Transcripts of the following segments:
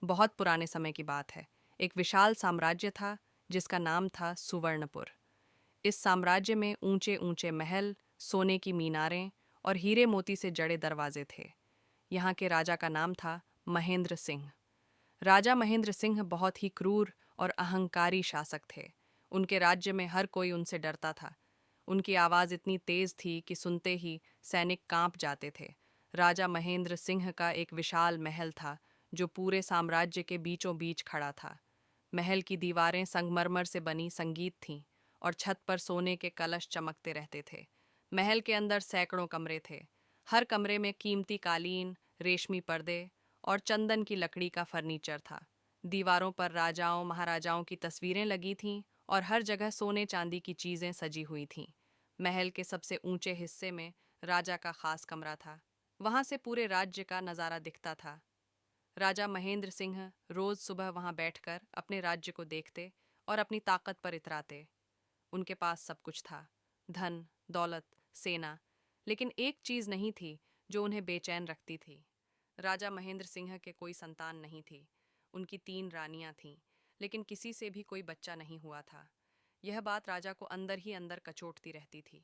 बहुत पुराने समय की बात है। एक विशाल साम्राज्य था जिसका नाम था सुवर्णपुर। इस साम्राज्य में ऊंचे ऊंचे महल, सोने की मीनारें और हीरे मोती से जड़े दरवाजे थे। यहाँ के राजा का नाम था महेंद्र सिंह। राजा महेंद्र सिंह बहुत ही क्रूर और अहंकारी शासक थे। उनके राज्य में हर कोई उनसे डरता था। उनकी आवाज़ इतनी तेज थी कि सुनते ही सैनिक कांप जाते थे। राजा महेंद्र सिंह का एक विशाल महल था जो पूरे साम्राज्य के बीचों बीच खड़ा था। महल की दीवारें संगमरमर से बनी संगीत थीं और छत पर सोने के कलश चमकते रहते थे। महल के अंदर सैकड़ों कमरे थे। हर कमरे में कीमती कालीन, रेशमी पर्दे और चंदन की लकड़ी का फर्नीचर था। दीवारों पर राजाओं महाराजाओं की तस्वीरें लगी थीं और हर जगह सोने चांदी की चीज़ें सजी हुई थीं। महल के सबसे ऊंचे हिस्से में राजा का खास कमरा था। वहां से पूरे राज्य का नज़ारा दिखता था। राजा महेंद्र सिंह रोज सुबह वहां बैठकर अपने राज्य को देखते और अपनी ताकत पर इतराते। उनके पास सब कुछ था, धन, दौलत, सेना, लेकिन एक चीज नहीं थी जो उन्हें बेचैन रखती थी। राजा महेंद्र सिंह के कोई संतान नहीं थी। उनकी 3 रानियां थीं, लेकिन किसी से भी कोई बच्चा नहीं हुआ था। यह बात राजा को अंदर ही अंदर कचोटती रहती थी।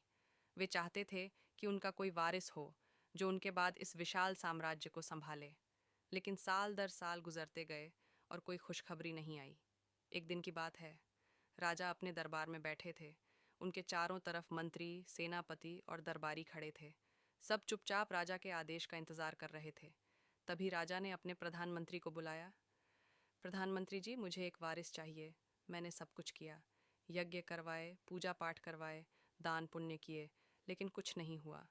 वे चाहते थे कि उनका कोई वारिस हो जो उनके बाद इस विशाल साम्राज्य को संभाले। लेकिन साल दर साल गुजरते गए और कोई खुशखबरी नहीं आई। एक दिन की बात है, राजा अपने दरबार में बैठे थे। उनके चारों तरफ मंत्री, सेनापति और दरबारी खड़े थे। सब चुपचाप राजा के आदेश का इंतजार कर रहे थे। तभी राजा ने अपने प्रधानमंत्री को बुलाया। प्रधानमंत्री जी, मुझे एक वारिस चाहिए। मैंने सब कुछ किया, यज्ञ करवाए, पूजा पाठ करवाए, दान पुण्य किए, लेकिन कुछ नहीं हुआ।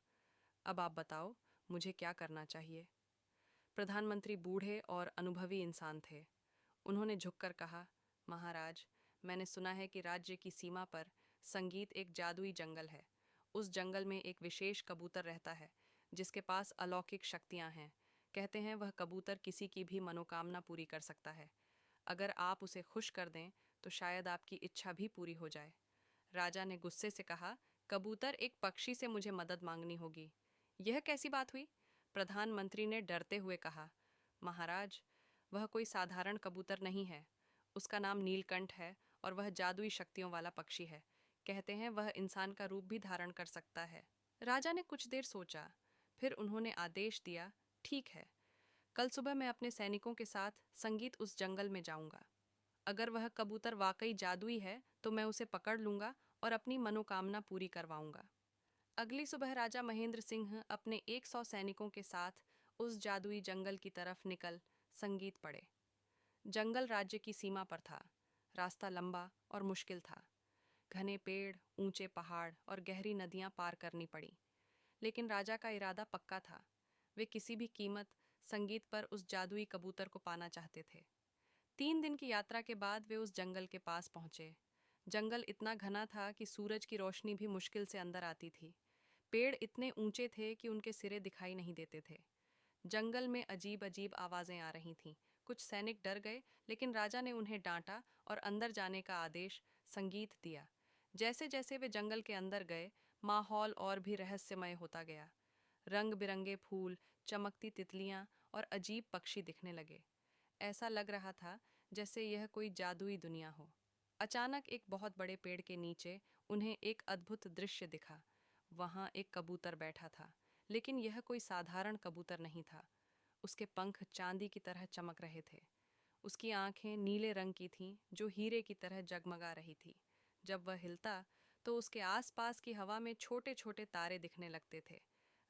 अब आप बताओ, मुझे क्या करना चाहिए। प्रधानमंत्री बूढ़े और अनुभवी इंसान थे। उन्होंने झुककर कहा, महाराज, मैंने सुना है कि राज्य की सीमा पर संगीत एक जादुई जंगल है। उस जंगल में एक विशेष कबूतर रहता है जिसके पास अलौकिक शक्तियां हैं। कहते हैं वह कबूतर किसी की भी मनोकामना पूरी कर सकता है। अगर आप उसे खुश कर दें तो शायद आपकी इच्छा भी पूरी हो जाए। राजा ने गुस्से से कहा, कबूतर एक पक्षी से मुझे मदद मांगनी होगी। यह कैसी बात हुई? प्रधानमंत्री ने डरते हुए कहा, महाराज, वह कोई साधारण कबूतर नहीं है। उसका नाम नीलकंठ है और वह जादुई शक्तियों वाला पक्षी है। कहते हैं वह इंसान का रूप भी धारण कर सकता है। राजा ने कुछ देर सोचा, फिर उन्होंने आदेश दिया, ठीक है, कल सुबह मैं अपने सैनिकों के साथ संगीत उस जंगल में जाऊंगा। अगर वह कबूतर वाकई जादुई है तो मैं उसे पकड़ लूंगा और अपनी मनोकामना पूरी करवाऊंगा। अगली सुबह राजा महेंद्र सिंह अपने 100 सैनिकों के साथ उस जादुई जंगल की तरफ निकल संगीत पड़े। जंगल राज्य की सीमा पर था। रास्ता लंबा और मुश्किल था। घने पेड़, ऊंचे पहाड़ और गहरी नदियां पार करनी पड़ी। लेकिन राजा का इरादा पक्का था। वे किसी भी कीमत संगीत पर उस जादुई कबूतर को पाना चाहते थे। 3 दिन की यात्रा के बाद वे उस जंगल के पास पहुंचे। जंगल इतना घना था कि सूरज की रोशनी भी मुश्किल से अंदर आती थी। पेड़ इतने ऊंचे थे कि उनके सिरे दिखाई नहीं देते थे। जंगल में अजीब अजीब आवाजें आ रही थीं। कुछ सैनिक डर गए, लेकिन राजा ने उन्हें डांटा और अंदर जाने का आदेश संगीत दिया। जैसे जैसे वे जंगल के अंदर गए, माहौल और भी रहस्यमय होता गया। रंग बिरंगे फूल, चमकती तितलियां और अजीब पक्षी दिखने लगे। ऐसा लग रहा था जैसे यह कोई जादुई दुनिया हो। अचानक एक बहुत बड़े पेड़ के नीचे उन्हें एक अद्भुत दृश्य दिखा। वहां एक कबूतर बैठा था, लेकिन यह कोई साधारण कबूतर नहीं था। उसके पंख चांदी की तरह चमक रहे थे। उसकी आंखें नीले रंग की थीं, जो हीरे की तरह जगमगा रही थी। जब वह हिलता तो उसके आसपास की हवा में छोटे छोटे तारे दिखने लगते थे।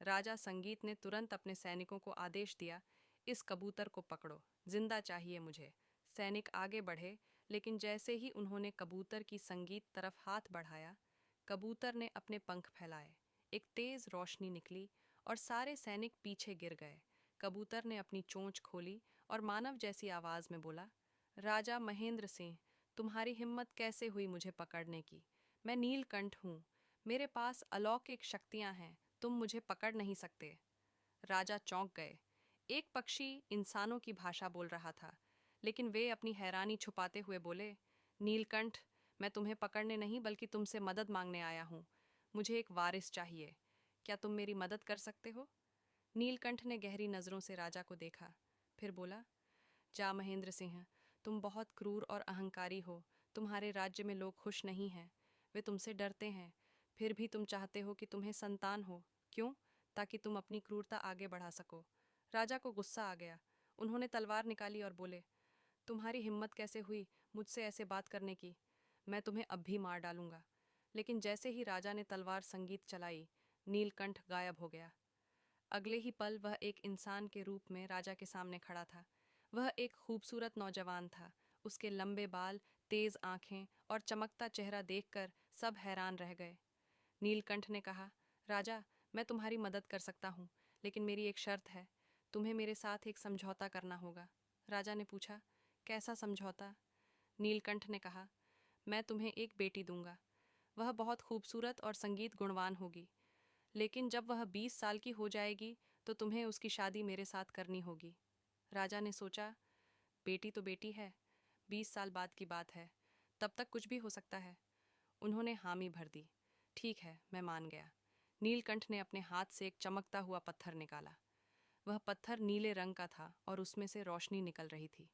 राजा संगीत ने तुरंत अपने सैनिकों को आदेश दिया, इस कबूतर को पकड़ो, जिंदा चाहिए मुझे। सैनिक आगे बढ़े, लेकिन जैसे ही उन्होंने कबूतर की संगीत तरफ हाथ बढ़ाया, कबूतर ने अपने पंख फैलाए। एक तेज रोशनी निकली और सारे सैनिक पीछे गिर गए। कबूतर ने अपनी चोंच खोली और मानव जैसी आवाज में बोला, राजा महेंद्र सिंह, तुम्हारी हिम्मत कैसे हुई मुझे पकड़ने की? मैं नीलकंठ हूँ। मेरे पास अलौकिक शक्तियाँ हैं। तुम मुझे पकड़ नहीं सकते। राजा चौंक गए। एक पक्षी इंसानों की भाषा बोल रहा था, लेकिन वे अपनी हैरानी छुपाते हुए बोले, नीलकंठ, मैं तुम्हें पकड़ने नहीं बल्कि तुमसे मदद मांगने आया हूँ। मुझे एक वारिस चाहिए। क्या तुम मेरी मदद कर सकते हो? नीलकंठ ने गहरी नज़रों से राजा को देखा, फिर बोला, जा महेंद्र सिंह, तुम बहुत क्रूर और अहंकारी हो। तुम्हारे राज्य में लोग खुश नहीं हैं, वे तुमसे डरते हैं। फिर भी तुम चाहते हो कि तुम्हें संतान हो। क्यों? ताकि तुम अपनी क्रूरता आगे बढ़ा सको। राजा को गुस्सा आ गया। उन्होंने तलवार निकाली और बोले, तुम्हारी हिम्मत कैसे हुई मुझसे ऐसे बात करने की? मैं तुम्हें अब भी मार डालूंगा। लेकिन जैसे ही राजा ने तलवार संगीत चलाई, नीलकंठ गायब हो गया। अगले ही पल वह एक इंसान के रूप में राजा के सामने खड़ा था। वह एक खूबसूरत नौजवान था। उसके लंबे बाल, तेज आंखें और चमकता चेहरा देखकर सब हैरान रह गए। नीलकंठ ने कहा, राजा, मैं तुम्हारी मदद कर सकता हूँ, लेकिन मेरी एक शर्त है। तुम्हें मेरे साथ एक समझौता करना होगा। राजा ने पूछा, कैसा समझौता? नीलकंठ ने कहा, मैं तुम्हें एक बेटी दूंगा। वह बहुत खूबसूरत और संगीत गुणवान होगी, लेकिन जब वह 20 साल की हो जाएगी तो तुम्हें उसकी शादी मेरे साथ करनी होगी। राजा ने सोचा, बेटी तो बेटी है, 20 साल बाद की बात है, तब तक कुछ भी हो सकता है। उन्होंने हामी भर दी। ठीक है, मैं मान गया। नीलकंठ ने अपने हाथ से एक चमकता हुआ पत्थर निकाला। वह पत्थर नीले रंग का था और उसमें से रोशनी निकल रही थी।